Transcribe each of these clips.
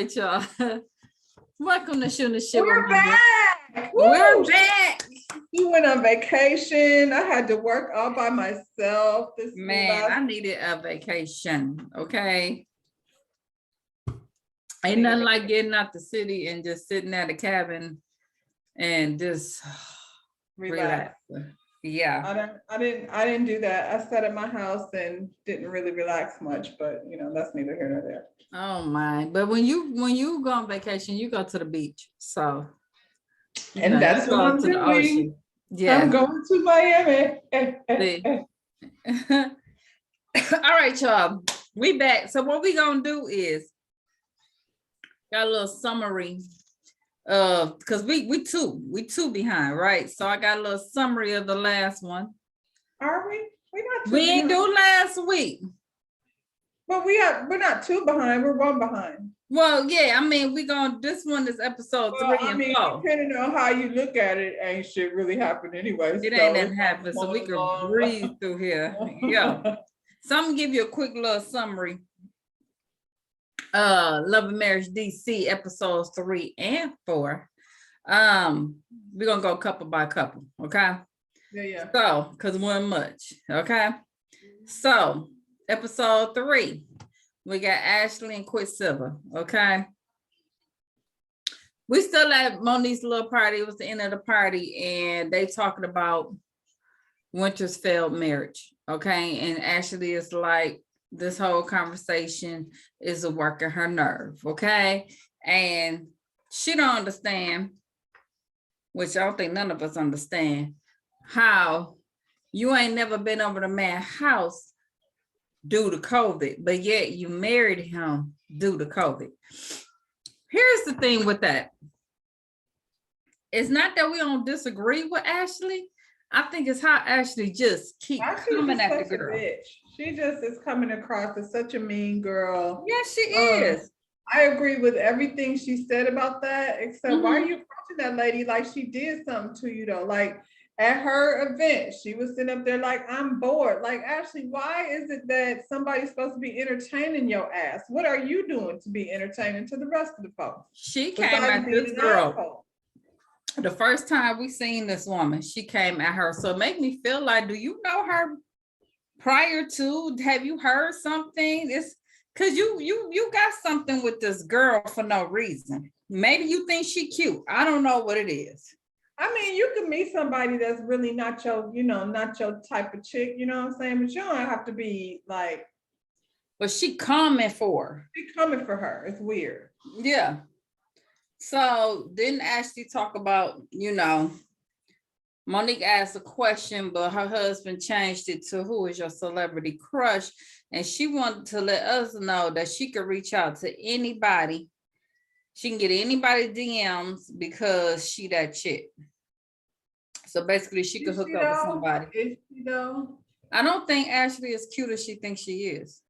right, y'all. Welcome to Shooting the Shit with We're Monday. back. We're Woo! back. You went on vacation. I had to work all by myself. Man, I needed a vacation. Okay. Ain't nothing like getting out the city and just sitting at a cabin and just relax. Yeah. I didn't do that. I sat at my house and didn't really relax much, but that's neither here nor there. Oh my. But when you go on vacation, you go to the beach. So and that's what I'm doing. Yeah. I'm going to Miami. All right, y'all. We back. So what we gonna do is got a little summary of because we two behind, right? So I got a little summary of the last one. Are we? We ain't do last week. But we're not two behind, we're one behind. Well, yeah, I mean, this one is episode 3 and 4. Depending on how you look at it, ain't shit really happened anyway. It ain't nothing happened, so we can breathe through here. Yeah. So I'm gonna give you a quick little summary. Love and Marriage DC episodes 3 and 4. We're gonna go couple by couple, okay? Yeah. So, because one much, okay? So, episode 3, we got Ashley and Quicksilver, okay? We still at Monique's little party. It was the end of the party, and they talking about Winter's failed marriage, okay? And Ashley is like, this whole conversation is a work of her nerve, okay? And she don't understand, which I don't think none of us understand, how you ain't never been over to man's house due to COVID, but yet you married him due to COVID. Here's the thing with that. It's not that we don't disagree with Ashley. I think it's how Ashley just keeps coming at the girl. She just is coming across as such a mean girl. Yes, she is. I agree with everything she said about that, except why are you approaching that lady like she did something to you though? Like at her event, she was sitting up there like, I'm bored. Like, Ashley, why is it that somebody's supposed to be entertaining your ass? What are you doing to be entertaining to the rest of the folks? She came at this girl. The first time we seen this woman, she came at her. So it made me feel like, do you know her prior to? Have you heard something? It's because you got something with this girl for no reason. Maybe you think she cute. I don't know what it is. I mean, you can meet somebody that's really not your, not your type of chick, you know what I'm saying? But you don't have to be like. But she coming for her. She coming for her. It's weird. Yeah. So didn't Ashley talk about, Monique asked a question, but her husband changed it to who is your celebrity crush? And she wanted to let us know that she could reach out to anybody. She can get anybody DMs because she that chick. So basically she could hook up with somebody. Is she though? I don't think Ashley is cute as she thinks she is.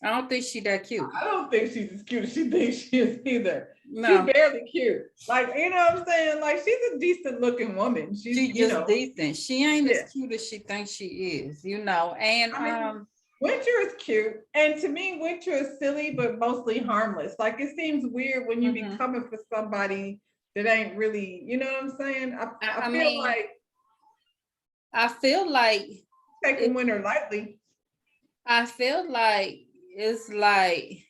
I don't think she's that cute. I don't think she's as cute as she thinks she is either. No. She's barely cute. Like, you know what I'm saying? Like, she's a decent looking woman. She's just decent. She ain't as cute as she thinks she is, And Winter is cute. And to me, Winter is silly, but mostly harmless. Like, it seems weird when you be coming for somebody that ain't really, you know what I'm saying? I feel like taking Winter lightly. I feel like it's like,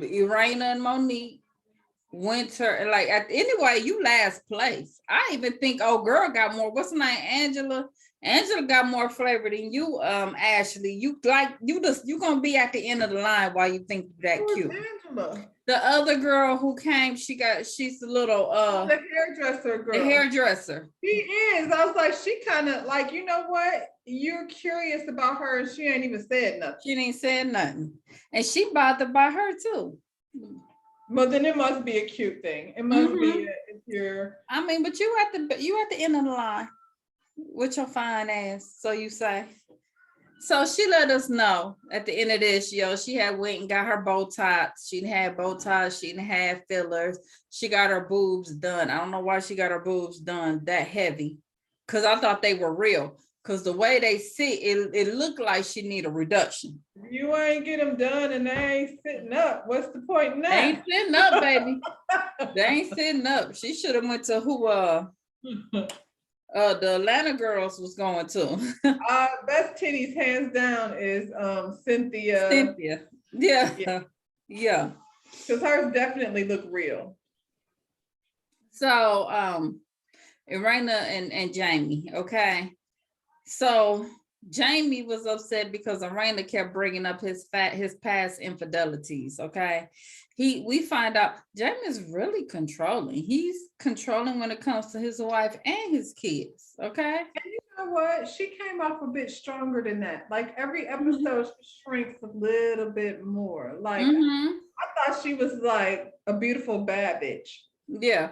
Irina and Monique, Winter, like anyway, you last place. I even think old girl got more. What's her name? Angela. Angela got more flavor than you, Ashley. You gonna be at the end of the line while you think that cute. Angela? The other girl who came, she's the little the hairdresser girl. The hairdresser. She is. I was like, she kind of like, you know what? You're curious about her, and she ain't even said nothing. She ain't said nothing, and she bothered by her too. But then it must be a cute thing. It must be if you're. I mean, but you at the end of the line with your fine ass, so you say. So she let us know at the end of this, she had went and got her bow ties. She didn't have bow ties. She didn't have fillers. She got her boobs done. I don't know why she got her boobs done that heavy, because I thought they were real. Cause the way they sit, it looked like she need a reduction. You ain't get them done and they ain't sitting up. What's the point in They that? ain't sitting up, baby. They ain't sitting up. She should have went to who the Atlanta girls was going to. Best titties hands down is Cynthia. Cynthia. Yeah. Yeah. Because hers definitely look real. So Irena and Jamie, okay. So Jamie was upset because Irena kept bringing up his past infidelities, okay. We find out Jamie is really controlling. He's controlling when it comes to his wife and his kids, okay. And you know what? She came off a bit stronger than that. Like every episode, she shrinks a little bit more. Like I thought she was like a beautiful bad bitch. Yeah.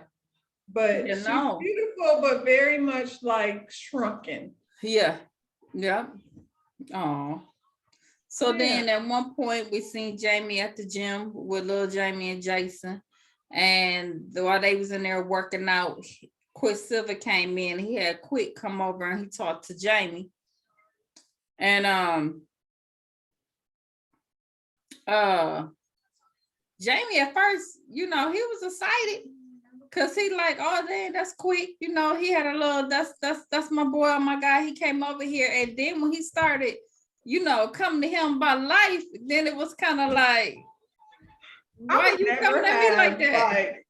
But she's beautiful, but very much like shrunken. Yeah. Yeah. Oh. So then at one point we seen Jamie at the gym with little Jamie and Jason. And while they was in there working out, Quicksilver came in. He had Quick come over and he talked to Jamie. And Jamie at first, he was excited. Cause he like, oh dang, that's Quick. He had a little, that's my boy, my guy. He came over here. And then when he started, coming to him about life, then it was kind of like, why you coming at me like that? Like,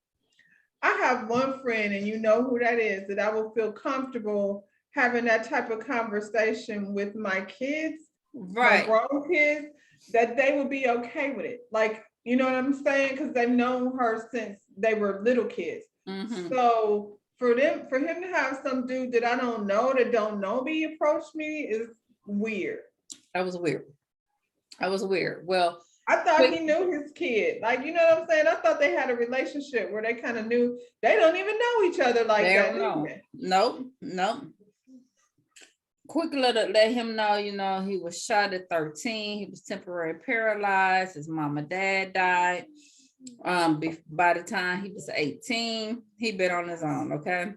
I have one friend, and you know who that is, that I will feel comfortable having that type of conversation with my kids, right? My grown kids, that they would be okay with it. Like, you know what I'm saying? Because they've known her since they were little kids. So for him to have some dude that I don't know, that don't know me, approach me is weird. That was weird. Well, I thought he knew his kid. Like, you know what I'm saying? I thought they had a relationship where they kind of knew. They don't even know each other like that. Nope. Quick let him know, he was shot at 13. He was temporarily paralyzed. His mom and dad died. By the time he was 18, he been on his own, okay?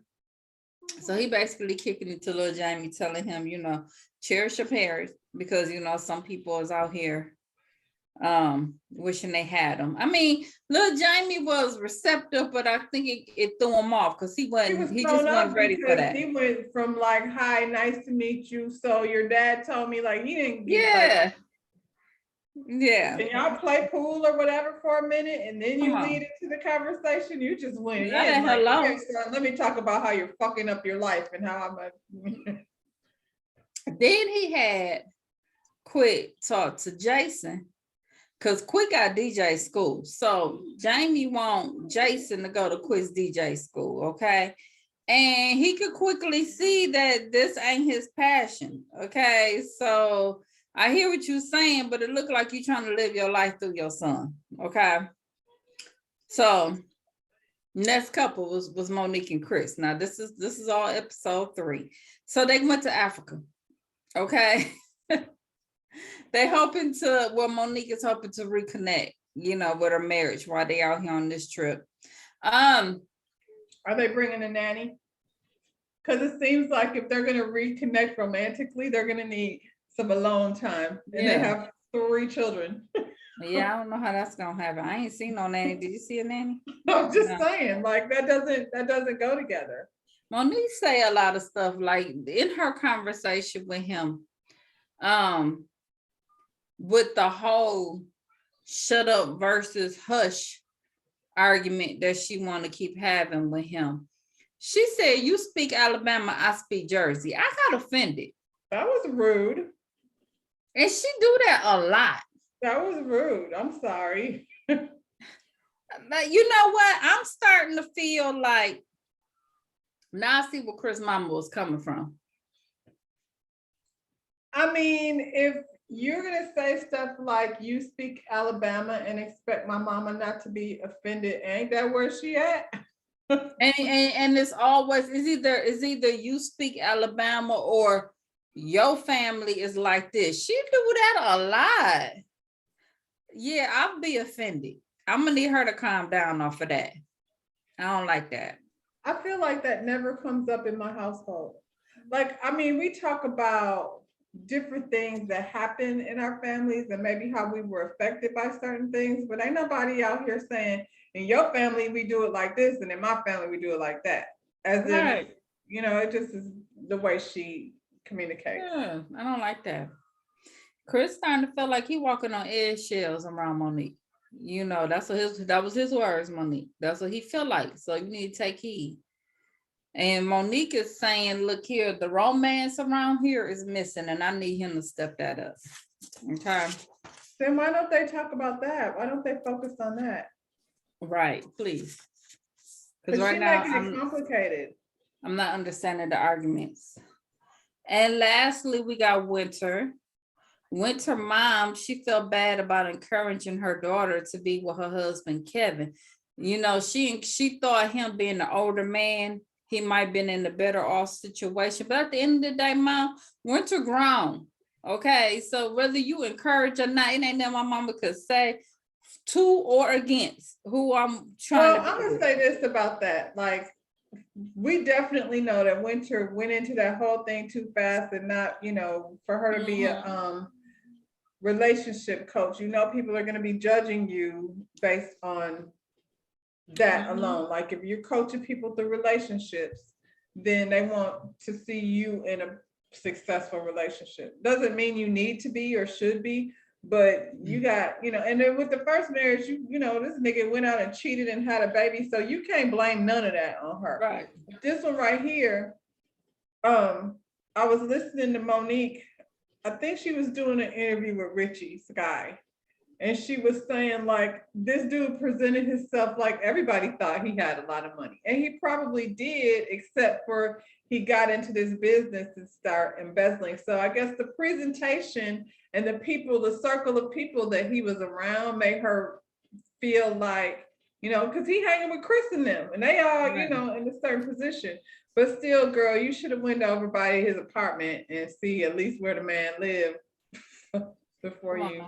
So he basically kicking it to little Jamie, telling him, cherish your parents, because, some people is out here wishing they had them. I mean, little Jamie was receptive, but I think it threw him off because he just wasn't ready for that. He went from like, hi, nice to meet you. So your dad told me, like, he didn't get Yeah. Can y'all play pool or whatever for a minute, and then you lead into the conversation? You just went in. Like, okay, so let me talk about how you're fucking up your life and how I'm Then he had Quick talk to Jason, because Quick got DJ school. So Jamie want Jason to go to Quick's DJ school, okay? And he could quickly see that this ain't his passion, okay? So I hear what you're saying, but it looked like you're trying to live your life through your son, okay? So next couple was Monique and Chris. Now this is all episode 3. So they went to Africa, okay? Monique is hoping to reconnect, with her marriage while they out here on this trip. Are they bringing a nanny? Because it seems like if they're going to reconnect romantically, they're going to need some alone time. And they have 3 children. Yeah, I don't know how that's gonna happen. I ain't seen no nanny. Did you see a nanny? I'm just saying, like, that doesn't go together. Monique say a lot of stuff, like in her conversation with him, with the whole shut up versus hush argument that she want to keep having with him. She said, you speak Alabama, I speak Jersey. I got offended. That was rude. And she do that a lot. That was rude. I'm sorry. But you know what? I'm starting to feel like, now I see where Chris' mama was coming from. I mean, if you're going to say stuff like you speak Alabama and expect my mama not to be offended, ain't that where she at? and it's always, is either you speak Alabama or your family is like this. She do that a lot. Yeah, I'll be offended. I'm gonna need her to calm down off of that. I don't like that. I feel like that never comes up in my household. like, I mean, we talk about different things that happen in our families and maybe how we were affected by certain things, but ain't nobody out here saying, in your family, we do it like this, and in my family, we do it like that. As if, Right. it just is the way she communicates. Yeah, I don't like that. Chris starting to feel like he walking on eggshells around Monique. That was his words, Monique. That's what he feel like. So you need to take heed. And Monique is saying, look here, the romance around here is missing, and I need him to step that up. Okay. Then why don't they talk about that? Why don't they focus on that? Right, please. Because Because right she's now making it complicated. I'm not understanding the arguments. And lastly, we got Winter. Winter mom, she felt bad about encouraging her daughter to be with her husband, Kevin. She thought him being the older man, he might have been in a better off situation. But at the end of the day, mom, Winter grown. Okay. So whether you encourage or not, it ain't that my mama could say to or against who I'm trying Well, to I'm be gonna with. say this about that. Like, we definitely know that Winter went into that whole thing too fast and not, for her to be a relationship coach. People are gonna be judging you based on that alone. Like, if you're coaching people through relationships, then they want to see you in a successful relationship. Doesn't mean you need to be or should be, but you got, and then with the first marriage, this nigga went out and cheated and had a baby. So you can't blame none of that on her. Right. This one right here, I was listening to Monique. I think she was doing an interview with Richie Sky. And she was saying, like, this dude presented himself like everybody thought he had a lot of money. And he probably did, except for he got into this business and start embezzling. So I guess the presentation and the circle of people that he was around made her feel like, because he hanging with Chris and them, and they all, Right. in a certain position. But still, girl, you should have went over by his apartment and see at least where the man lived before you.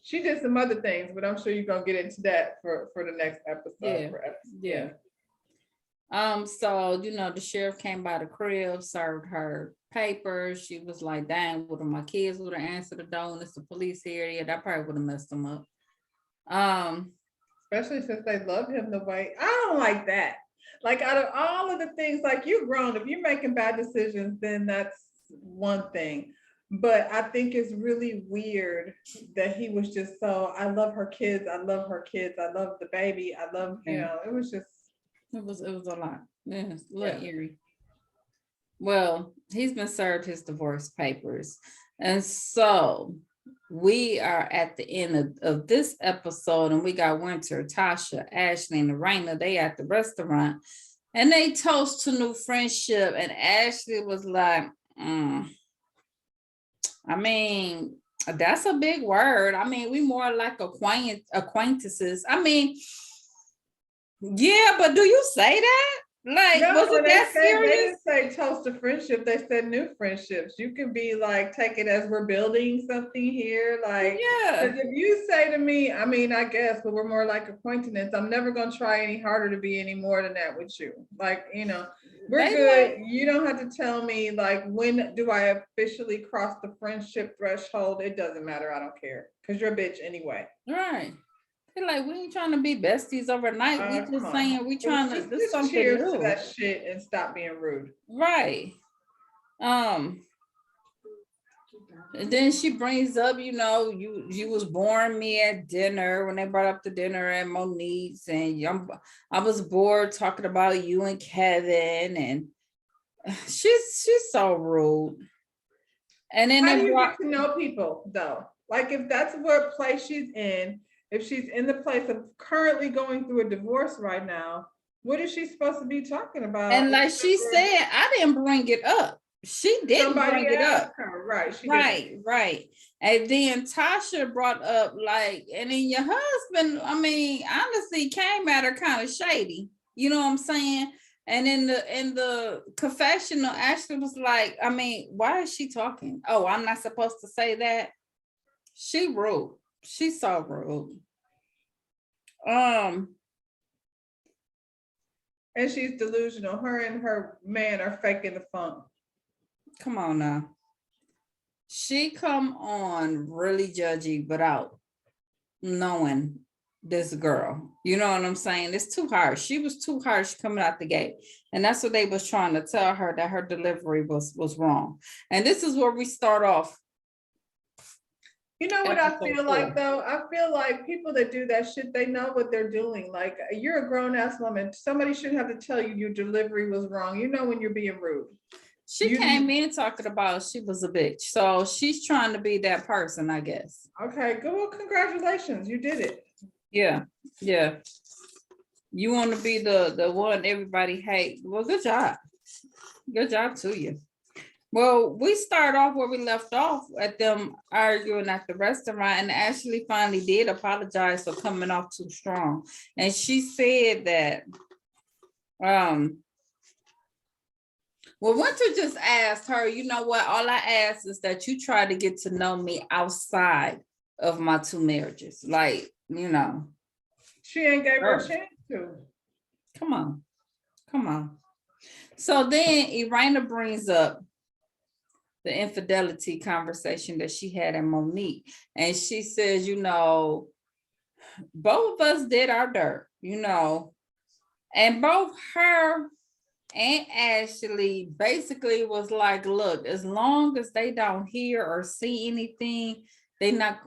She did some other things, but I'm sure you're gonna get into that for the next episode. Yeah. So the sheriff came by the crib, served her papers. She was like, dang, would my kids would have answered the door and it's the police here? Yeah, that probably would have messed them up. Especially since they love him the way I don't like that. Like, out of all of the things, like, you're grown, if you're making bad decisions, then that's one thing. But I think it's really weird that he was just so, I love her kids, I love her kids, I love the baby, I love, it was just. It was a lot. Yeah, it's a little eerie. Well, he's been served his divorce papers. And so we are at the end of this episode, and we got Winter, Tasha, Ashley, and Raina. They at the restaurant, and they toast to new friendship. And Ashley was like, I mean, that's a big word. I mean, we more like acquaintances. I mean, yeah, but do you say that? Like, No, was it that they serious? didn't say toast to friendship. They said new friendships. You can be like, take it as we're building something here. Like, Yeah. because if you say to me, I mean, I guess, but we're more like acquaintance. I'm never gonna try any harder to be any more than that with you. Like, we're good. You don't have to tell me, like, when do I officially cross the friendship threshold? It doesn't matter. I don't care, because you're a bitch anyway. Right. They're like, we ain't trying to be besties overnight. We just saying we trying to do something cheers new. to that shit and stop being rude. Right. And then she brings up, you was boring me at dinner when they brought up the dinner at Monique's, and I was bored talking about you and Kevin, and she's so rude. And then how do you get to know people though? Like, if that's what place she's in, if she's in the place of currently going through a divorce right now, what is she supposed to be talking about? And like she said, I didn't bring it up. She didn't bring it up. Her. Right. Right. And then Tasha brought up, like, and then your husband, I mean, honestly came at her kind of shady. You know what I'm saying? And in the confessional, Ashley was like, I mean, why is she talking? Oh, I'm not supposed to say that. She rude. She's so rude. And she's delusional. Her and her man are faking the funk. Come on now. She come on really judgy without knowing this girl. You know what I'm saying? It's too harsh. She was too harsh coming out the gate. And that's what they was trying to tell her, that her delivery was wrong. And this is where we start off. You know what I Episode feel 4. like though? I feel like people that do that shit, they know what they're doing. Like you're a grown ass woman. Somebody should have to tell you your delivery was wrong. You know when you're being rude. She You- came in talking about she was a bitch. So she's trying to be that person, I guess. Okay, good. Well, congratulations. You did it. Yeah, yeah. You want to be the one everybody hate. Well, good job. Good job to you. Well, we start off where we left off at them arguing at the restaurant, and Ashley finally did apologize for coming off too strong. And she said that, well, Winter just asked her, you know what, all I ask is that you try to get to know me outside of my 2 marriages. Like, you know. She ain't gave her a Sure. chance to. Come on. Come on. So then Irina brings up the infidelity conversation that she had in Monique. And she says, you know, both of us did our dirt, you know, and both her and Ashley basically was like, look, as long as they don't hear or see anything, they not,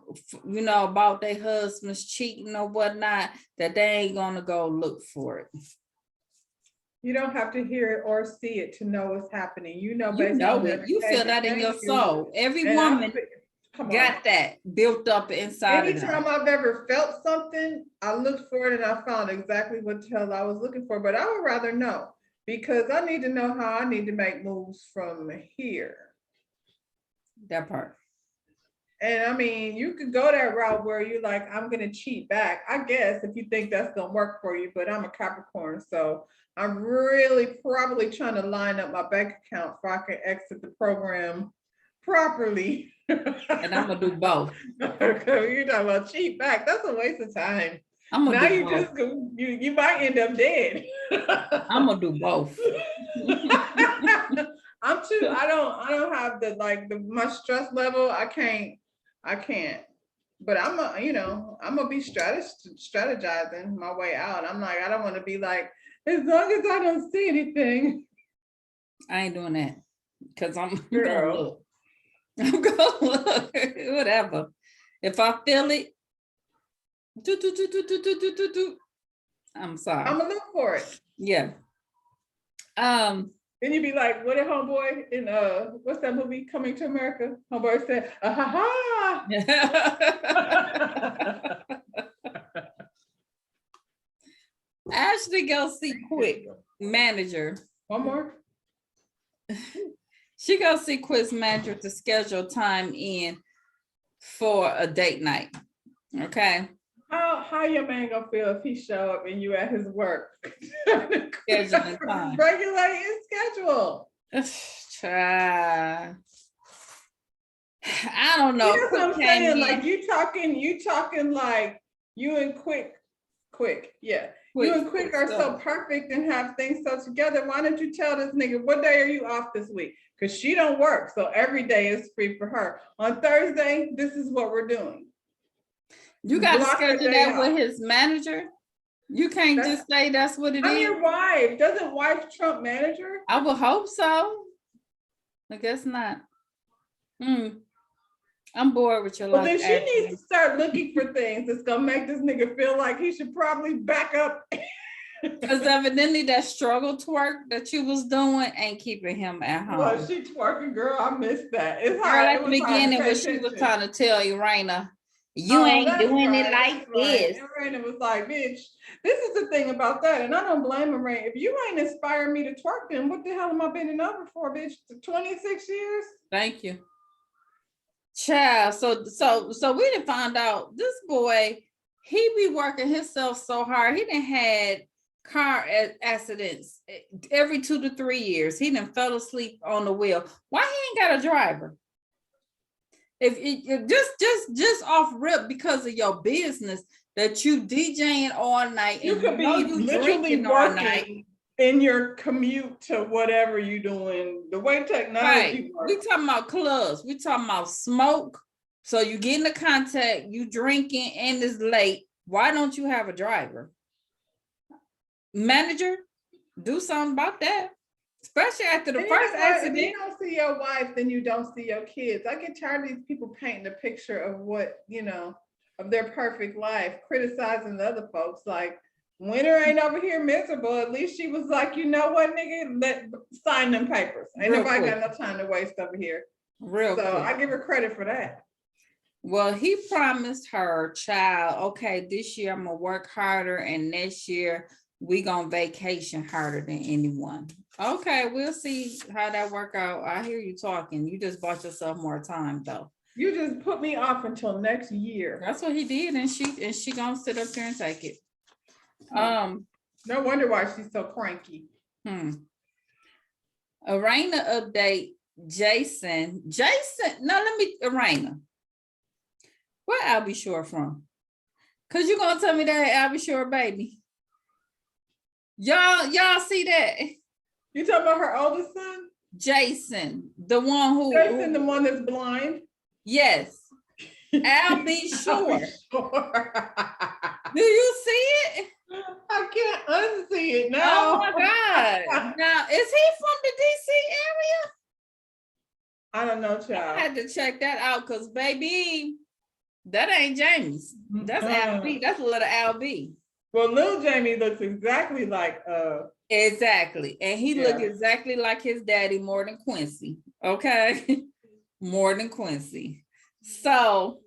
you know, about their husbands cheating or whatnot, that they ain't gonna go look for it. You don't have to hear it or see it to know what's happening. You know, You based know on it. You their feel that in your behavior. soul. Every And I woman feel- come on. got that built up inside of Anytime them. I've ever felt something, I looked for it and I found exactly what the hell I was looking for. But I would rather know, because I need to know how I need to make moves from here. That part. And I mean, you could go that route where you're like, I'm gonna cheat back, I guess, if you think that's gonna work for you, but I'm a Capricorn, so I'm really probably trying to line up my bank account so I can exit the program properly. And I'm gonna do both. Okay, you're talking about cheat back, that's a waste of time. I'm gonna Now do you both. just go, you might end up dead. I'm gonna do both. I don't have my stress level. I can't. But I'm gonna be strategizing my way out. I'm like, I don't want to be like, as long as I don't see anything. I ain't doing that because I'm gonna Girl. look. I'm gonna look. Whatever. If I feel it, do. I'm sorry. I'm gonna look for it. Yeah. Then you'd be like, what did homeboy in what's that movie, Coming to America? Homeboy said, ah, ha, ha. Ashley go see Quick manager. One more. She go see Quick's manager to schedule time in for a date night. Okay. How your man gonna feel if he show up and you at his work? Scheduling time. Regulate his schedule. Try. I don't know. You know what I'm Quick came saying? in. Like you talking like you and Quick, yeah. Quick, You and Quick are so stuff. perfect and have things so together. Why don't you tell this nigga, what day are you off this week? Because she don't work, so every day is free for her. On Thursday, this is what we're doing. You got to Block her schedule day that with off. his manager. You can't That's- just say that's what it I'm is. your wife. Doesn't wife trump manager? I would hope so. I guess not. I'm bored with your Well, life. then she needs to start looking for things that's gonna make this nigga feel like he should probably back up. Because evidently that struggle twerk that you was doing ain't keeping him at home. Well, she twerking, girl. I missed that. It's Girl, hard. at It the was hard to beginning pay when she was attention. trying to tell Irina, you Oh, ain't that's doing right, it like that's right. this. And Raina was like, bitch, this is the thing about that. And I don't blame her, Raina. If you ain't inspired me to twerk, then what the hell am I bending over for, bitch? 26 years? Thank you. Child, so we didn't find out this boy, he be working himself so hard. He done had car accidents every 2 to 3 years. He done fell asleep on the wheel. Why he ain't got a driver? If it just off rip because of your business that you DJing all night You and could be you literally drinking all night. working in your commute to whatever you're doing, the way Right. technology We works. talking about clubs. We talking about smoke. So you get into contact, you drinking, and it's late. Why don't you have a driver? Manager, do something about that. Especially after the And you first know what? If accident. you don't see your wife, then you don't see your kids. I get tired of these people painting a picture of what, of their perfect life, criticizing the other folks. Like, Winter ain't over here miserable. At least she was like, you know what, nigga, sign them papers. Ain't Real nobody quick. got no time to waste over here. Real So quick. I give her credit for that. Well, he promised her, child, okay, this year I'm gonna work harder, and next year we gonna vacation harder than anyone. Okay, we'll see how that work out. I hear you talking. You just bought yourself more time, though. You just put me off until next year. That's what he did, and she gonna sit up there and take it. No wonder why she's so cranky. Arena update. Jason, no, let me, Arena. Where Albie Shore from? Cause you gonna tell me that Albie Shore baby. Y'all see that? You talking about her oldest son? Jason, the one who Jason, the one that's blind? Yes. Albie Shore. Do you see it? I can't unsee it now. Oh my God. Now, is he from the DC area? I don't know, I child. had to check that out because, baby, that ain't Jamie's. That's Albie. That's little Albie. Well, little Jamie looks exactly like Exactly. And he Yeah. looked exactly like his daddy, more than Quincy. Okay. More than Quincy. So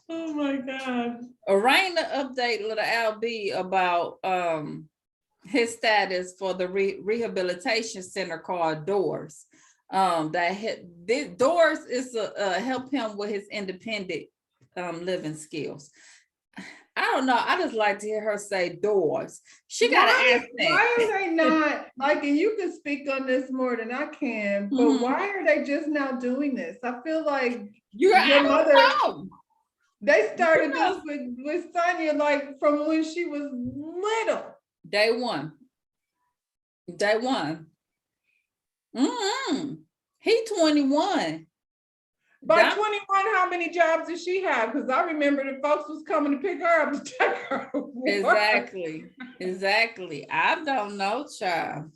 oh my God. Arena update little Albie about his status for the rehabilitation center called Doors. Doors is help him with his independent living skills. I don't know. I just like to hear her say Doors. She got an accent. Why are they not like? And you can speak on this more than I can. But why are they just now doing this? I feel like your mother. They started this with Sonia like from when she was little. Day one. He 21. By 21, how many jobs did she have? Because I remember the folks was coming to pick her up to take her to work. Exactly. I don't know, child.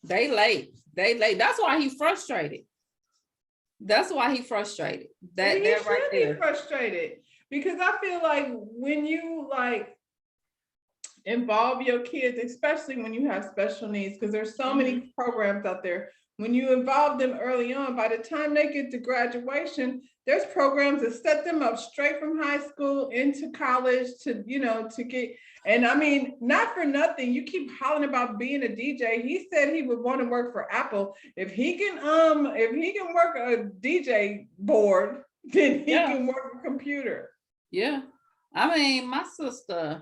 They late. That's why he frustrated. That He should be frustrated because I feel like when you like involve your kids, especially when you have special needs, because there's so many programs out there. When you involve them early on, by the time they get to graduation, there's programs that set them up straight from high school into college to get. And I mean, not for nothing, you keep hollering about being a DJ. He said he would want to work for Apple. If he can work a DJ board, then he can work a computer. Yeah. I mean, my sister,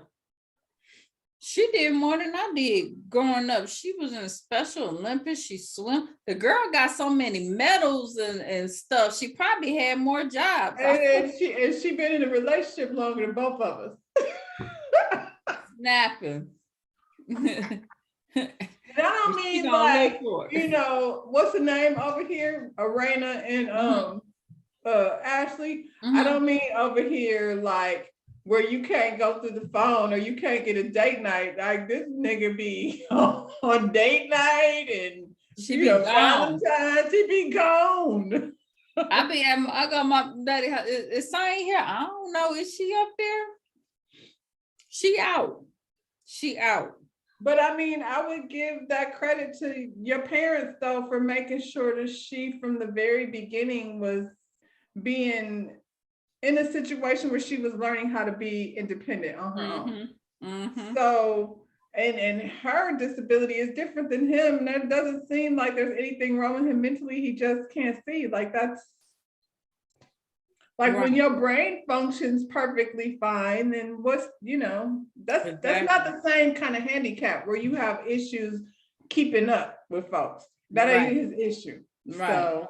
she did more than I did growing up. She was in Special Olympics. She swam. The girl got so many medals and stuff. She probably had more jobs. And she been in a relationship longer than both of us. Snapping. I don't mean like, what's the name over here? Arena and Ashley. I don't mean over here like where you can't go through the phone or you can't get a date night. Like this nigga be on date night and she be gone. Valentine's, he be gone. I got my daddy. Is Sonya here? I don't know. Is she up there? She out. But I mean, I would give that credit to your parents though for making sure that she from the very beginning was being in a situation where she was learning how to be independent on her own. So, and her disability is different than him. And it doesn't seem like there's anything wrong with him mentally. He just can't see. Like that's like when your brain functions perfectly fine, then what's, that's not the same kind of handicap where you have issues keeping up with folks. That ain't his issue. Right. So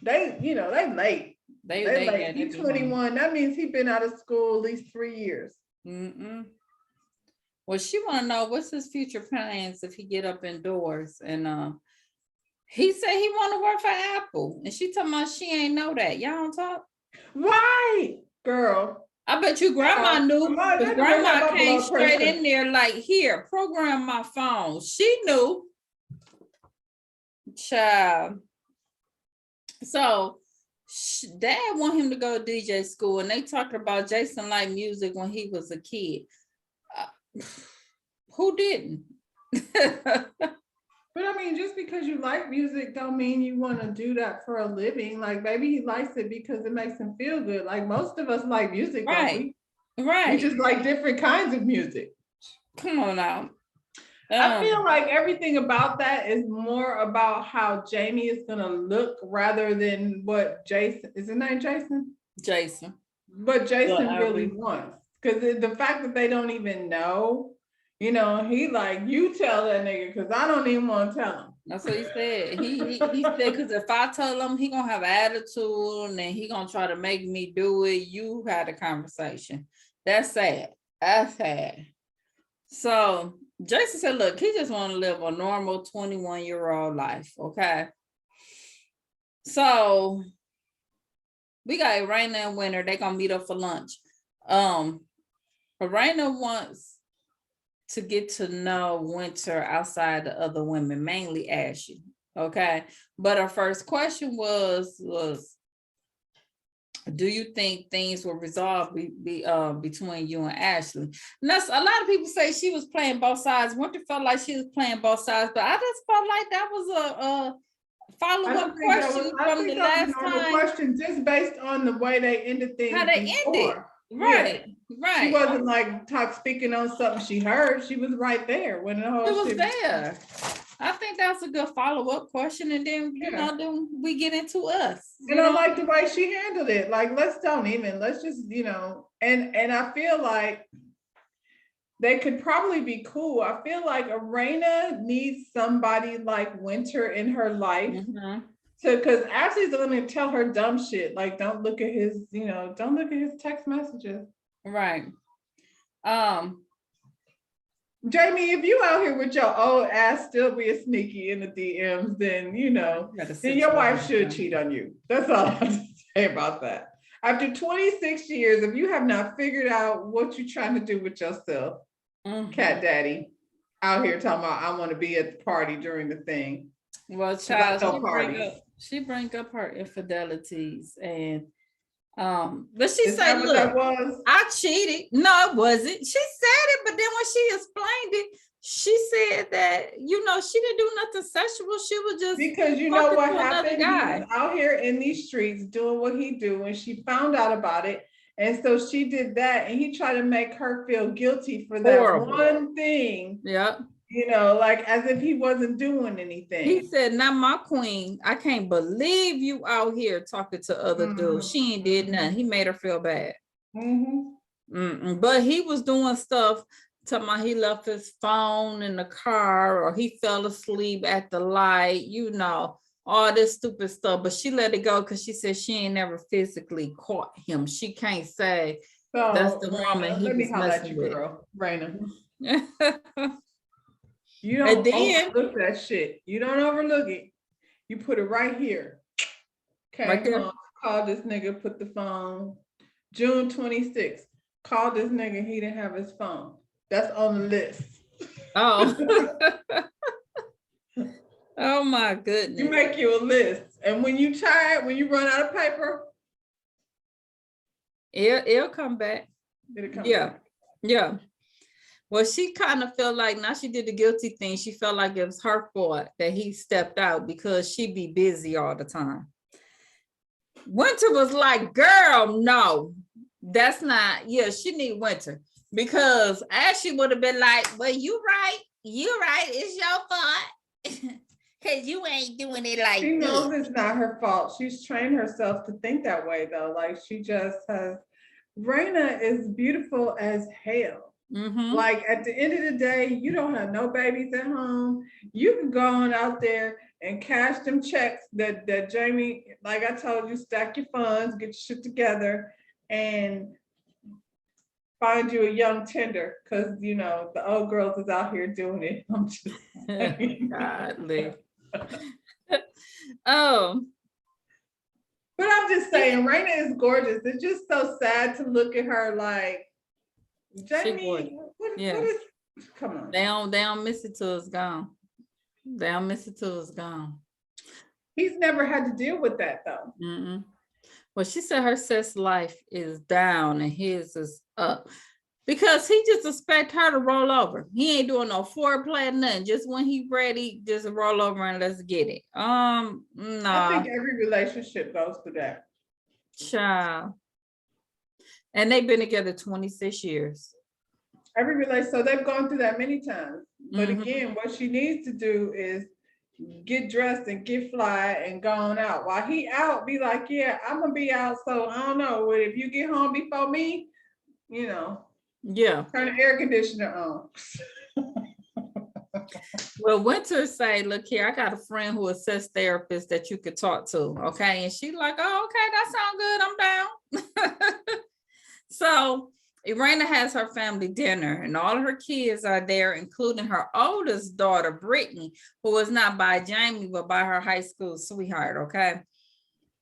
they late. They like he's 21. That means he's been out of school at least 3 years. Well, she want to know what's his future plans if he get up indoors, and he said he want to work for Apple, and she talking about she ain't know that. Y'all don't talk. Right, girl. I bet you grandma Yeah, knew, grandma, because that girl grandma got my came blood straight pressure. in there like, here, program my phone. She knew. Child. So dad want him to go to DJ school, and they talked about Jason liked music when he was a kid. Who didn't? But I mean, just because you like music don't mean you want to do that for a living. Like maybe he likes it because it makes him feel good. Like most of us like music, don't Right, we? right. We just like different kinds of music. Come on now. I feel like everything about that is more about how Jamie is gonna look rather than what Jason, is his name Jason? Jason. But Jason Well, really wants. Because the fact that they don't even know, you know, he like, you tell that nigga because I don't even want to tell him. That's what he said. He said, because if I tell him, he gonna have attitude, and then he gonna try to make me do it. You had a conversation. That's sad. That's sad. So Jason said, look, he just want to live a normal 21-year-old life. Okay. So we got Raina and Winter. They gonna meet up for lunch. Raina wants to get to know Winter outside the other women, mainly Ashley. Okay. But her first question was do you think things will resolve between you and Ashley? And that's, a lot of people say she was playing both sides. Winter felt like she was playing both sides, but I just felt like that was a follow-up question from the last time. Question just based on the way they ended things. How they ended. Right, right. She wasn't like speaking on something she heard. She was right there when the whole It was shit there. I think that's a good follow-up question, and then you know, then we get into us. And I like the way she handled it. Like, let's just, you know, and I feel like they could probably be cool. I feel like Arena needs somebody like Winter in her life. Mm-hmm. So, because Ashley's gonna tell her dumb shit, like don't look at his, you know, don't look at his text messages. Right. Jamie, if you out here with your old ass still being sneaky in the DMs, then you know, then your wife should cheat on you. That's all I have to say about that. After 26 years, if you have not figured out what you're trying to do with yourself, cat daddy, out here talking about I want to be at the party during the thing. Well, child, she bring up her infidelities, and but she said, look, I cheated. No, it wasn't. She said it, but then when she explained it, she said that, you know, she didn't do nothing sexual. She was just, because you know what happened. He was out here in these streets doing what he do, and she found out about it. And so she did that, and he tried to make her feel guilty for that one thing. Yep. You know, like as if he wasn't doing anything. He said, not my queen. I can't believe you out here talking to other dudes. She ain't did nothing. He made her feel bad. But he was doing stuff, talking about he left his phone in the car, or he fell asleep at the light, you know, all this stupid stuff. But she let it go because she said she ain't never physically caught him. She can't say that's the woman he was messing with. Raina. You don't overlook that shit. You don't overlook it. You put it right here. Okay, right there. Call this nigga, put the phone. June 26th. Call this nigga, he didn't have his phone. That's on the list. Oh. Oh my goodness. You make you a list. And when you tired, when you run out of paper, it'll come back. It'll come back. Yeah. Well, she kind of felt like, now she did the guilty thing. She felt like it was her fault that he stepped out because she be busy all the time. Winter was like, girl, no, that's not, she need Winter. Because Ashley would have been like, well, you right, it's your fault. Because you ain't doing it like she knows it's not her fault. She's trained herself to think that way, though. Like, she just has, Raina is beautiful as hell. Like, at the end of the day, you don't have no babies at home. You can go on out there and cash them checks that Jamie, like I told you, stack your funds, get your shit together, and find you a young tender, because you know the old girls is out here doing it. I'm just saying. Godly. Oh, But I'm just saying, Raina is gorgeous. It's just so sad to look at her like, gorgeous. Jamie, what Yeah. is, come on. They don't miss it till it's gone. They don't miss it till it's gone. He's never had to deal with that though. Mm-mm. Well, she said her sex life is down and his is up because he just expect her to roll over. He ain't doing no foreplay, nothing. Just when he ready, just roll over and let's get it. I Nah, think every relationship goes through that. child. And they've been together 26 years. Every relationship, so they've gone through that many times. But Mhm. again, what she needs to do is get dressed and get fly and gone out. While he out, be like, yeah, I'm gonna be out. So I don't know. If you get home before me, you know, Yeah. turn the air conditioner on. Well, Winter say, look here, I got a friend who is sex therapist that you could talk to. Okay. And she like, oh, okay, that sounds good. I'm down. So Irena has her family dinner and all of her kids are there, including her oldest daughter, Brittany, who is not by Jamie, but by her high school sweetheart. Okay.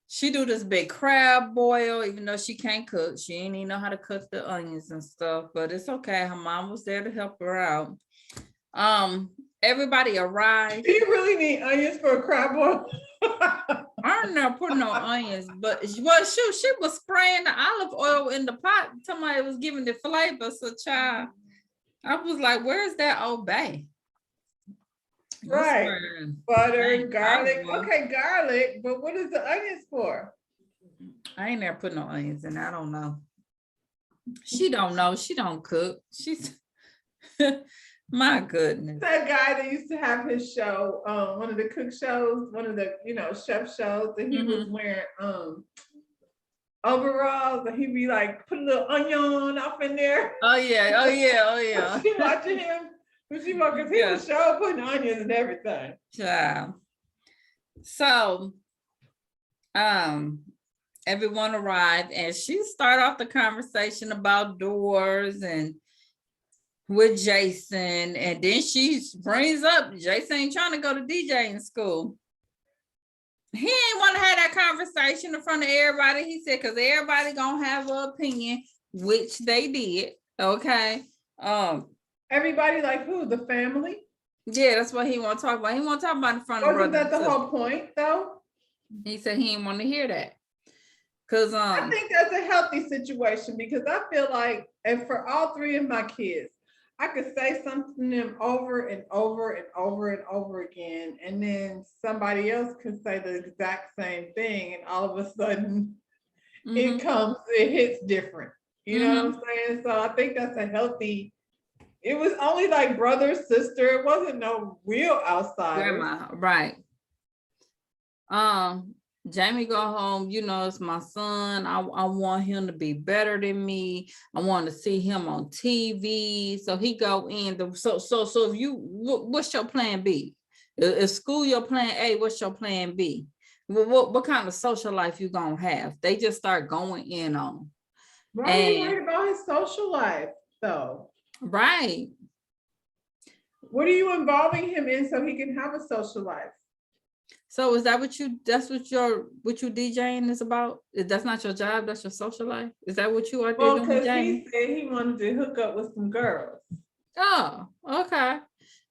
She do this big crab boil, even though she can't cook. She ain't even know how to cook the onions and stuff, but it's okay. Her mom was there to help her out. Everybody arrived. Do you really need onions for a crab boil? I don't know, put no onions, but well, shoot, she was spraying the olive oil in the pot. Somebody was giving the flavor. So, child, I was like, "Where's that Old Bay?" Right. Butter, garlic. Olive oil. Okay, garlic, but what is the onions for? I ain't never put no onions in. I don't know. She don't know. She don't cook. She's my goodness. That guy that used to have his show, one of the cook shows, one of the chef shows, that he was wearing overalls, and he'd be like, put a little onion up in there. Oh yeah, oh yeah, oh yeah. She watching him, because he was sure putting onions and everything. Yeah. So, everyone arrived, and she started off the conversation about doors and with Jason, and then she brings up Jason ain't trying to go to DJing school. He ain't want to have that conversation in front of everybody. He said, because everybody gonna have an opinion, which they did. Okay. Everybody like who? The family? Yeah, that's what he want to talk about. He want to talk about in front of Wasn't brothers. that the whole point though? He said he didn't want to hear that. Cause I think that's a healthy situation, because I feel like, and for all three of my kids, I could say something to them over and over and over and over again, and then somebody else could say the exact same thing, and all of a sudden it hits different. You know what I'm saying? So I think that's a healthy. It was only like brother, sister. It wasn't no real outsider. Grandma, right. Jamie go home, it's my son. I want him to be better than me. I want to see him on TV. So he go in. So if you, what's your plan B? If school your plan A, what's your plan B? What kind of social life you gonna have? They just start going in on him. Why are you worried about his social life though? Right. What are you involving him in so he can have a social life? So is that what you DJing is about? That's not your job, that's your social life? Is that what you are doing? Well, because he said he wanted to hook up with some girls. Oh, okay.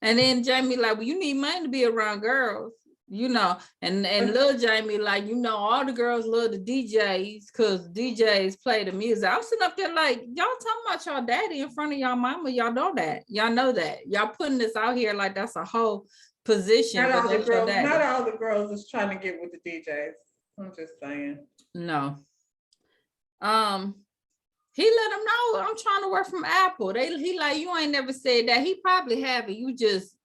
And then Jamie like, well, you need money to be around girls, and little Jamie like, all the girls love the DJs because DJs play the music. I was sitting up there like, y'all talking about y'all daddy in front of y'all mama. Y'all know that. Y'all putting this out here like that's a whole position. Not all the girls is trying to get with the DJs. I'm just saying. No. He let them know I'm trying to work from Apple. He like, you ain't never said that. He probably haven't. You just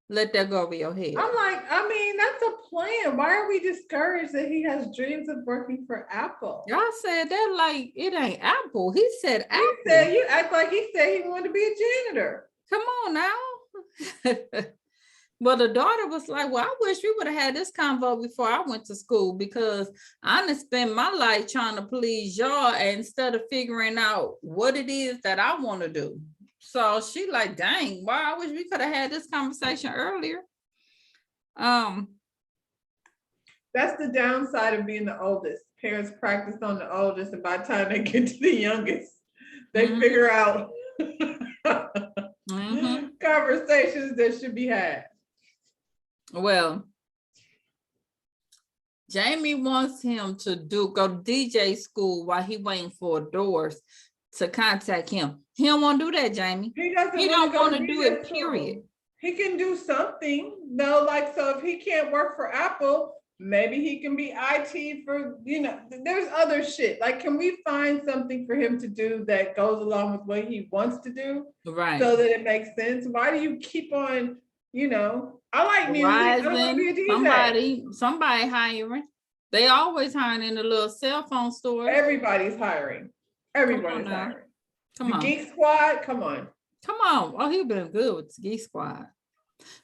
let that go over your head. I'm like, I mean, that's a plan. Why are we discouraged that he has dreams of working for Apple? Y'all said that like it ain't Apple. He said Apple. He said, you act like he said he wanted to be a janitor. Come on now. Well, the daughter was like, well, I wish we would have had this convo before I went to school, because I done spent my life trying to please y'all instead of figuring out what it is that I want to do. So she like, dang, wow, I wish we could have had this conversation earlier. That's the downside of being the oldest. Parents practice on the oldest, and by the time they get to the youngest, they Mhm. figure out Mhm. conversations that should be had. Well, Jamie wants him to go to DJ school while he waiting for Doris to contact him. He don't want to do that, Jamie. He doesn't He want don't want to to go do DJ it, school. period. He can do something, no, like, so if he can't work for Apple, maybe he can be IT for, there's other shit. Like, can we find something for him to do that goes along with what he wants to do Right. so that it makes sense? Why do you keep on, I like music, I don't want to be a DJ. Somebody hiring. They always hiring in the little cell phone store. Everybody's hiring. Everybody's now. hiring. Come The on. Geek Squad, come on. Come on. Oh, he been good with the Geek Squad.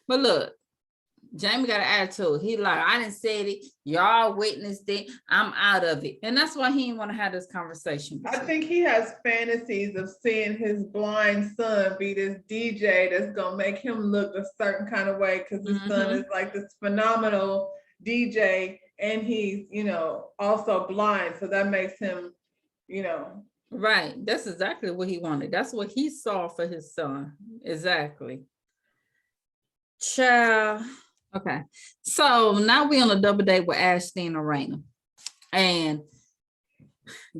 But look, Jamie got an attitude. He like, I didn't say it. Y'all witnessed it. I'm out of it. And that's why he didn't want to have this conversation with I you. think he has fantasies of seeing his blind son be this DJ that's gonna make him look a certain kind of way, because his son is like this phenomenal DJ, and he's, also blind. So that makes him, Right. That's exactly what he wanted. That's what he saw for his son. Exactly. Child. Okay. So now we're on a double date with Ashley and Raina. And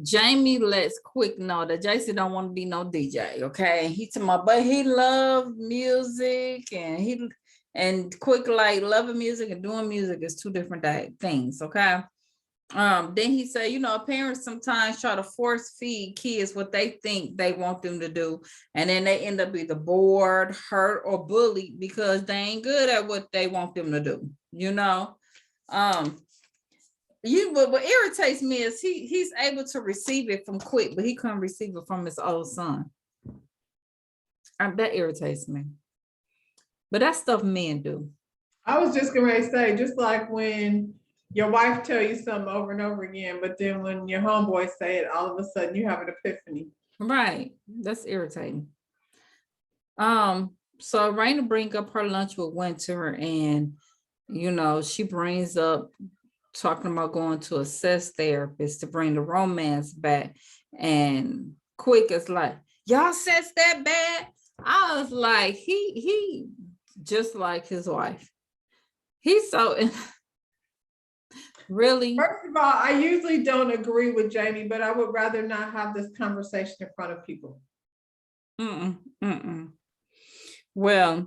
Jamie lets Quick know that Jason don't want to be no DJ. Okay. He told me, but he loved music, and Quick like loving music and doing music is two different things. Okay. Then he said, parents sometimes try to force feed kids what they think they want them to do, and then they end up either bored, hurt, or bullied because they ain't good at what they want them to do. What irritates me is he's able to receive it from Quick, but he couldn't receive it from his old son. That irritates me. But that's stuff men do. I was just gonna say, just like when your wife tell you something over and over again, but then when your homeboys say it, all of a sudden you have an epiphany. Right. That's irritating. So Raina bring up her lunch with Winter, and she brings up talking about going to a sex therapist to bring the romance back. And Quick is like, y'all sex that bad? I was like, he just like his wife. He's so really. First of all, I usually don't agree with Jamie, but I would rather not have this conversation in front of people. Well,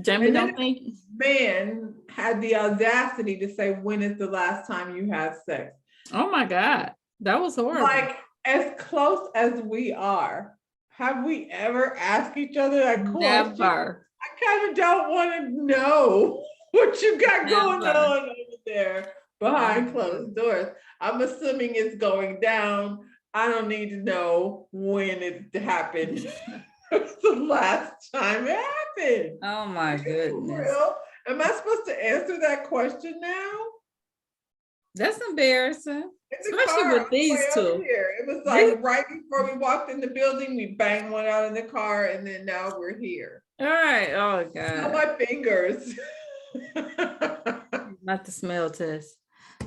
Jamie don't think man had the audacity to say, when is the last time you had sex? Oh my God, that was horrible. Like, as close as we are, have we ever asked each other that question? Never. I kind of don't want to know what you got going on over there behind closed doors. I'm assuming it's going down. I don't need to know when it happened. The last time it happened. Oh my goodness. Am I supposed to answer that question now? That's embarrassing. Especially with these two. It was like right before we walked in the building, we banged one out in the car, and then now we're here. All right. Oh God. Smell my fingers. Not the smell test.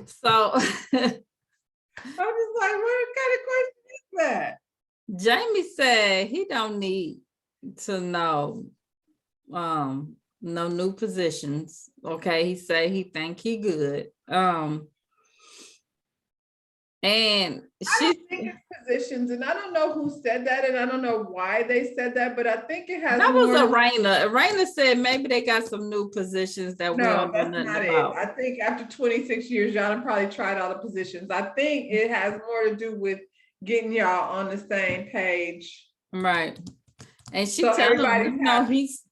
So I was like, what kind of question is that? Jamie said he don't need to know no new positions. Okay, he said he think he good. And I think it's positions, and I don't know who said that, and I don't know why they said that, but I think it has. That was Raina. Raina said maybe they got some new positions that we don't know nothing about. I think after 26 years, y'all have probably tried all the positions. I think it has more to do with getting y'all on the same page. Right. And she tells him,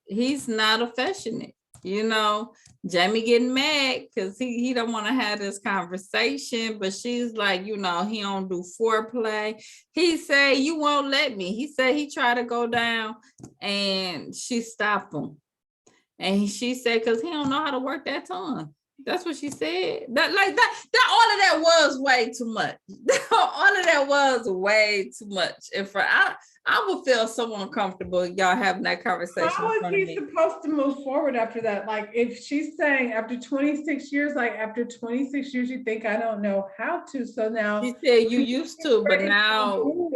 he's not affectionate. Jamie getting mad because he don't want to have this conversation, but she's like, he don't do foreplay. He said, you won't let me. He said he tried to go down and she stopped him. And she said, because he don't know how to work that tongue. That's what she said. That all of that was way too much. All of that was way too much. And I would feel so uncomfortable y'all having that conversation. How is he supposed to move forward after that? Like, if she's saying after 26 years, like after 26 years, you think I don't know how to. So now she said you used to, but now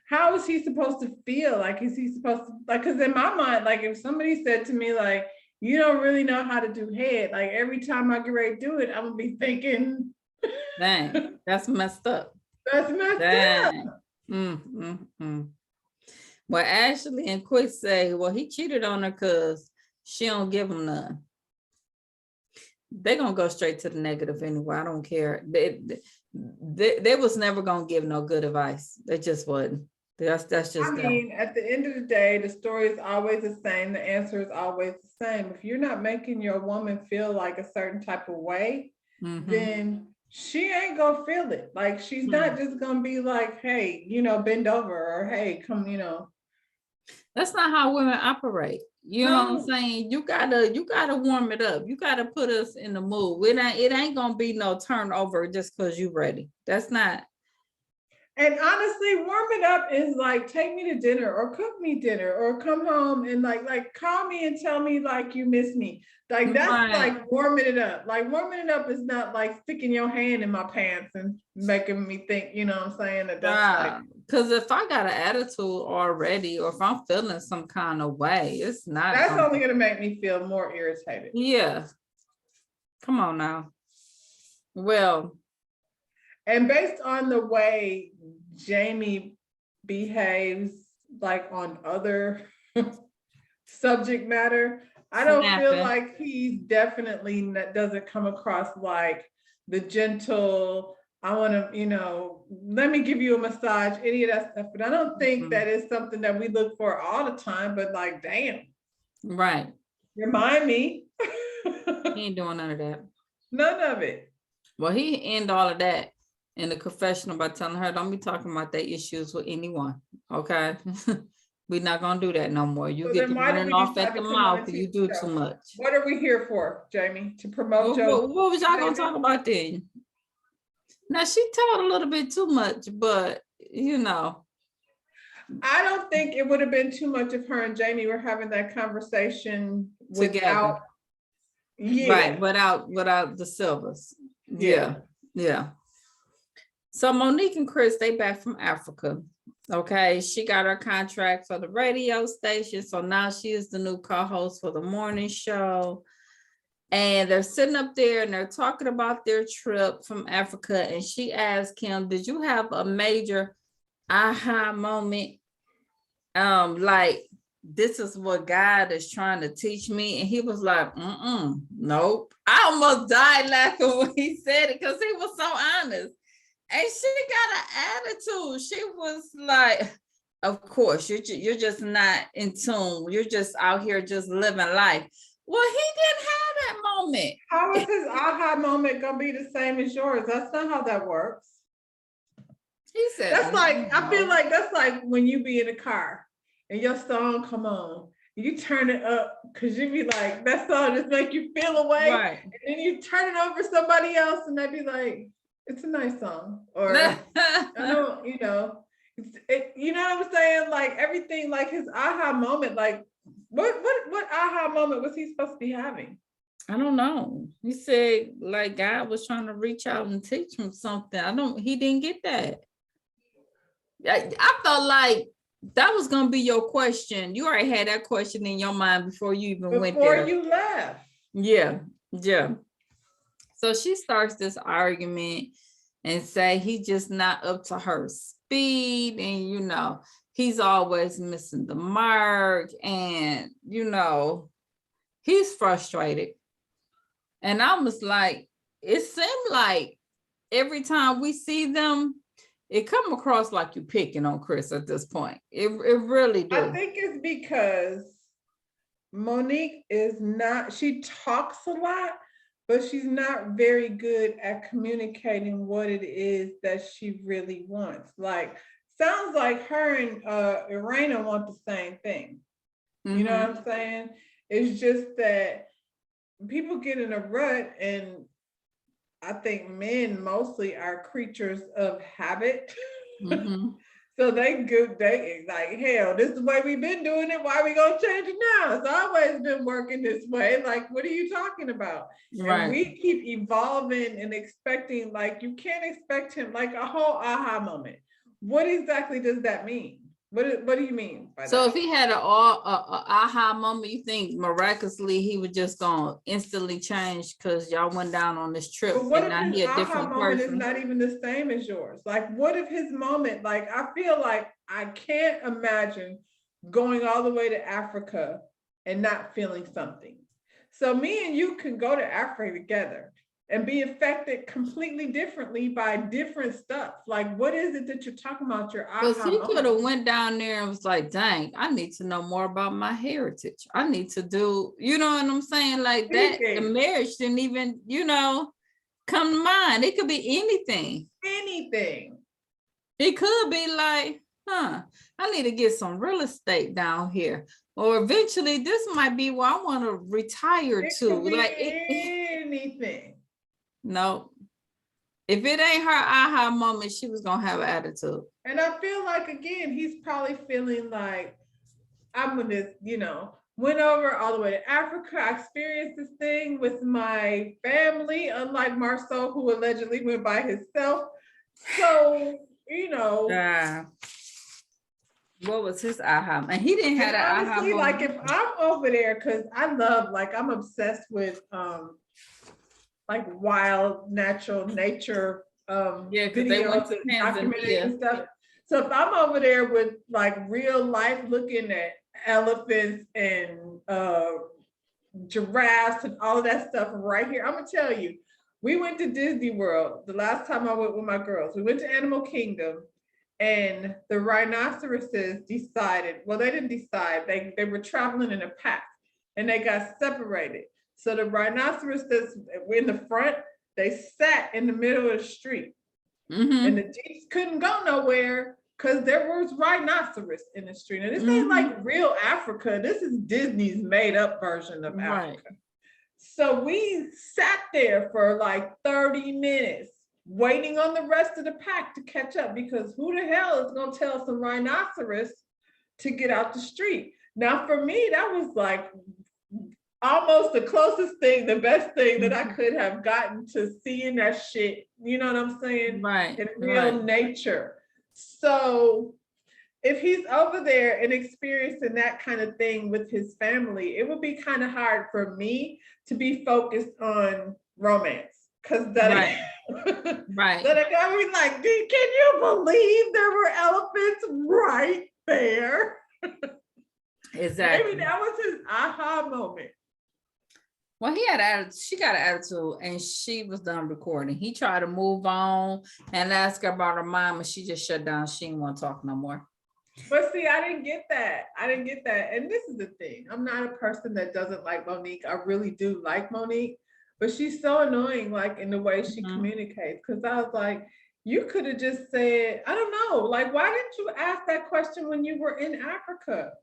how is he supposed to feel? Like, is he supposed to, like, because in my mind, like if somebody said to me, like, you don't really know how to do head, like every time I get ready to do it, I'm gonna be thinking, dang, that's messed up. That's messed up. Well, Ashley and Quick say, well, he cheated on her because she don't give him none. They're gonna go straight to the negative anyway. I don't care. They was never gonna give no good advice. They just wasn't. That's just. I mean, at the end of the day, the story is always the same. The answer is always the same. If you're not making your woman feel like a certain type of way, then she ain't gonna feel it. Like, she's not just gonna be like, hey, bend over, or hey, come, That's not how women operate. You know what I'm saying? You gotta warm it up. You gotta put us in the mood. It ain't gonna be no turnover just because you ready. That's not. And honestly, warm it up is like, take me to dinner, or cook me dinner, or come home and like call me and tell me like you miss me. Like, that's like warming it up. Like, warming it up is not like sticking your hand in my pants and making me think, you know what I'm saying? That's like, because if I got an attitude already, or if I'm feeling some kind of way, it's not. That's only gonna make me feel more irritated. Yeah. Come on now. Well. And based on the way Jamie behaves, like on other subject matter, I don't feel like he definitely doesn't come across like the gentle, I want to, let me give you a massage, any of that stuff. But I don't think that is something that we look for all the time, but like, damn. Right. Remind me. He ain't doing none of that. None of it. Well, he end all of that in the confessional by telling her, don't be talking about their issues with anyone. Okay. We're not gonna do that no more. You get to running off at the mouth, you do too much. What are we here for, Jamie? To promote what was y'all gonna talk about then? Now, she told a little bit too much, but I don't think it would have been too much if her and Jamie were having that conversation together. Right, without the Silvers. Yeah. So Monique and Chris, they back from Africa. Okay, she got her contract for the radio station, so now she is the new co-host for the morning show. And they're sitting up there and they're talking about their trip from Africa. And she asked him, did you have a major aha moment? Like, this is what God is trying to teach me. And he was like, nope. I almost died laughing when he said it because he was so honest. And she got an attitude. She was like, of course, you're just not in tune. You're just out here just living life. Well, he didn't have that moment. How is his aha moment gonna be the same as yours? That's not how that works. He said that's like, I feel like that's like when you be in a car and your song come on, you turn it up because you be like, that song just make you feel away. Right. And then you turn it over somebody else and they be like, it's a nice song. Or I don't, you know what I'm saying? Like everything, like his aha moment, like what aha moment was he supposed to be having? I don't know. He said like God was trying to reach out and teach him something. He didn't get that. I felt like that was gonna be your question. You already had that question in your mind before you even went there. Before you left. Yeah. So she starts this argument and say he's just not up to her speed, and he's always missing the mark, and he's frustrated. And I was like, it seemed like every time we see them, it come across like you're picking on Chris at this point. It really do. I think it's because Monique she talks a lot, but she's not very good at communicating what it is that she really wants. Like, sounds like her and Irena want the same thing. You know what I'm saying? It's just that people get in a rut, and I think men mostly are creatures of habit. Mhm. So they like, hell, this is the way we've been doing it. Why are we gonna change it now? It's always been working this way. Like, what are you talking about? And Right. we keep evolving and expecting, like, you can't expect him like a whole aha moment. What exactly does that mean? What do you mean by So that? if he had a aha moment, you think miraculously he was just gonna instantly change because y'all went down on this trip But what and if now his he a aha different moment is person? not even the same as yours? Like, what if his moment, like, I feel like I can't imagine going all the way to Africa and not feeling something. So, me and you can go to Africa together and be affected completely differently by different stuff. Like, what is it that you're talking about? Your Because aha he could moment? have went down there and was like, dang, I need to know more about my heritage. I need to do, you know what I'm saying? Like that, the Anything, marriage didn't even, come to mind. It could be anything. anything. It could be like, I need to get some real estate down here. Or eventually this might be where I want to retire It to. could Like be anything. no. If it ain't her aha moment, she was gonna have an attitude. And I feel like, again, he's probably feeling like, I'm gonna, went over all the way to Africa. I experienced this thing with my family, unlike Marceau, who allegedly went by himself. So, Yeah. What was his aha? And he didn't have and that aha honestly, like, moment. if I'm over there, because I love, like, I'm obsessed with like wild natural nature Yeah, because they went videos to and documentaries Tanzania. and stuff. So if I'm over there with like real life looking at elephants and giraffes and all of that stuff right here, I'm gonna tell you, we went to Disney World the last time I went with my girls. We went to Animal Kingdom, and the rhinoceroses decided, well, they didn't decide, they were traveling in a pack and they got separated. So the rhinoceroses were in the front, they sat in the middle of the street, and Mm-hmm. the Jeeps couldn't go nowhere because there was rhinoceros in the street. And this ain't Mm-hmm. like real Africa. This is Disney's made up version of Right. Africa. So we sat there for like 30 minutes waiting on the rest of the pack to catch up, because who the hell is going to tell some rhinoceros to get out the street? Now, for me, that was like almost the closest thing, the best thing that I could have gotten to seeing that shit, you know what I'm saying, Right. in Right. real nature. So if he's over there and experiencing that kind of thing with his family, it would be kind of hard for me to be focused on romance, because Right. that Right. I got me like, can you believe there were elephants right there? Exactly. Maybe that was his aha moment. Well, he had attitude. She got an attitude, and she was done recording. He tried to move on and ask her about her mom, and she just shut down. She didn't want to talk no more. But see, I didn't get that. And this is the thing. I'm not a person that doesn't like Monique. I really do like Monique, but she's so annoying, like in the way she communicates. Because I was like, you could have just said, I don't know, like, why didn't you ask that question when you were in Africa?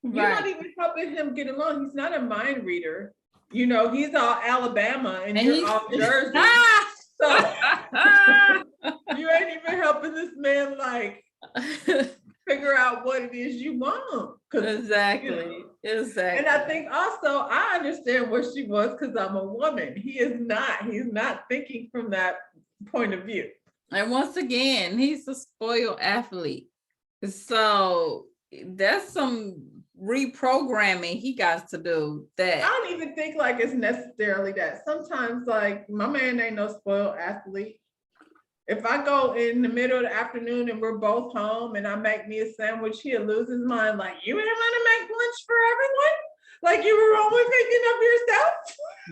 You're not even helping him get along. He's not a mind reader. He's all Alabama and you're all Jersey. So you ain't even helping this man like figure out what it is you want. Exactly. Exactly. And I think also I understand where she was, because I'm a woman. He's not thinking from that point of view. And once again, he's a spoiled athlete. So that's some reprogramming he got to do. That I don't even think like it's necessarily that. Sometimes like my man ain't no spoiled athlete. If I go in the middle of the afternoon and we're both home and I make me a sandwich, he'll lose his mind. Like, you didn't want to make lunch for everyone? Like, you were only thinking of yourself?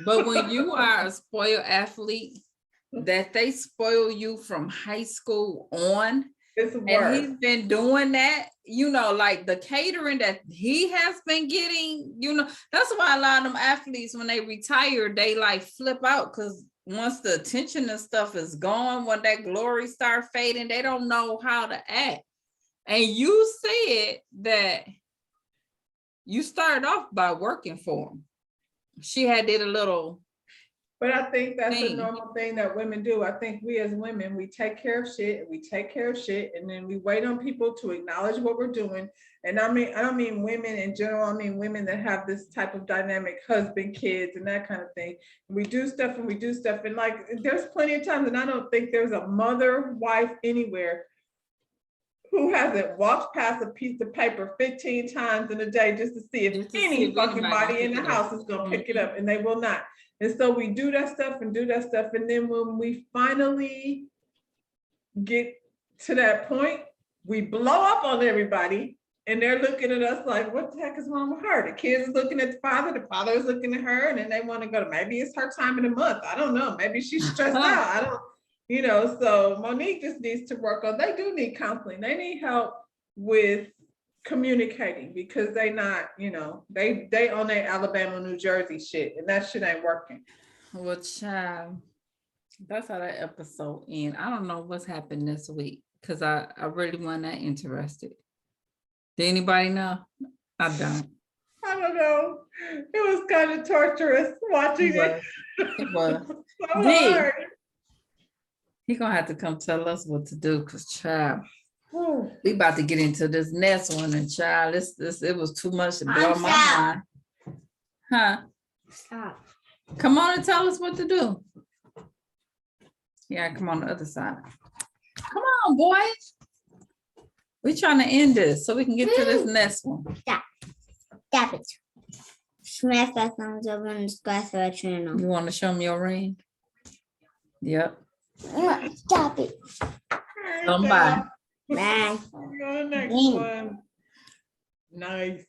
But when you are a spoiled athlete, that they spoil you from high school on, It's and worse. he's been doing that, like the catering that he has been getting, that's why a lot of them athletes, when they retire, they like flip out, because once the attention and stuff is gone, when that glory start fading, they don't know how to act. And you said that you started off by working for him. She had did a little. But I think that's a Thing. normal thing that women do. I think we as women, we take care of shit, and we take care of shit, and then we wait on people to acknowledge what we're doing. And I don't mean women in general, I mean women that have this type of dynamic, husband, kids, and that kind of thing. We do stuff and we do stuff. And like, there's plenty of times, and I don't think there's a mother, wife anywhere who hasn't walked past a piece of paper 15 times in a day just to see if Just to see any if fucking anybody body in pick the it up. house is gonna pick it up, and they will not. And so we do that stuff and do that stuff. And then when we finally get to that point, we blow up on everybody and they're looking at us like, what the heck is wrong with her? The kids is looking at the father is looking at her, and then they want to go to, maybe it's her time of the month. I don't know. Maybe she's stressed out. I don't, so Monique just needs to work on, they do need counseling. They need help with communicating, because they not, they on their Alabama, New Jersey shit, and that shit ain't working. Well, child, that's how that episode end. I don't know what's happened this week because I really wasn't that interested. Did anybody know? I don't. I don't know. It was kind of torturous watching it. It was. So D. hard. He gonna have to come tell us what to do, because child, we about to get into this next one, and child, it was too much to blow my mind. Huh? Stop. Come on and tell us what to do. Yeah, come on the other side. Come on, boys. We're trying to end this so we can get to this next one. Stop it. Smash that thumbs up and subscribe to our channel. You want to show me your ring? Yep. Stop it. Bye. Bye. On to the next Mm. one. Nice.